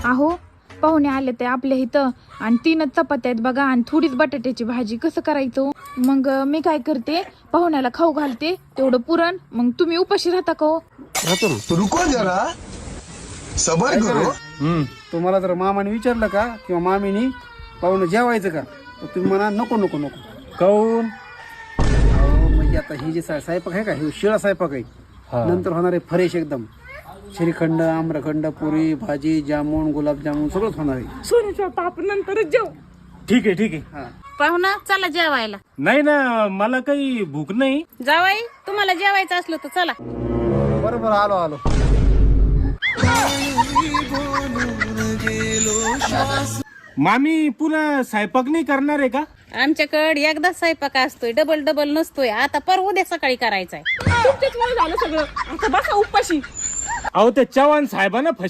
अहो पाहुणे आले ते आपल्या इथं आणि 3च चपात्या आहेत बघा आणि थोडीच बटाट्याची भाजी, कसं करायचं? मग मी काय करते, पाहुण्याला खाऊ घालते तेवढं पुरण, मग तुम्ही उपाशी राहता का हो? तो रुको जरा सबर करो. तुम्हाला जर मामाने विचारलं का किंवा मामीनी पाहुणं जेवायचं का, तर तुम्ही म्हणा नको नको नको. काऊन? अहो म्हणजे आता ही जी स्वयंपाक आहे का, हे शिळा स्वयंपाक आहे. नंतर होणार आहे फ्रेश एकदम. श्रीखंड, आम्रखंड, पुरी भाजी, जामून, गुलाबजामुन सगळंच होणार आहे. सोन्याचा ताप नंतरच जेव. ठीक आहे. पाहुणा चला जेवायला. नाही ना, मला काही भूक नाही. जावाई तुम्हाला जेवायचं असलं तर चला. बरोबर आलो. मामी पुन्हा स्वयंपाक नाही करणार आहे का? आमच्याकडे एकदाच स्वयंपाक असतोय, डबल नसतोय. आता पर उद्या सकाळी करायचाय. तुमच्याच मुळे झालं सगळं, आता बसा उपाशी. अहो त्या चव्हाण साहेबांना फशी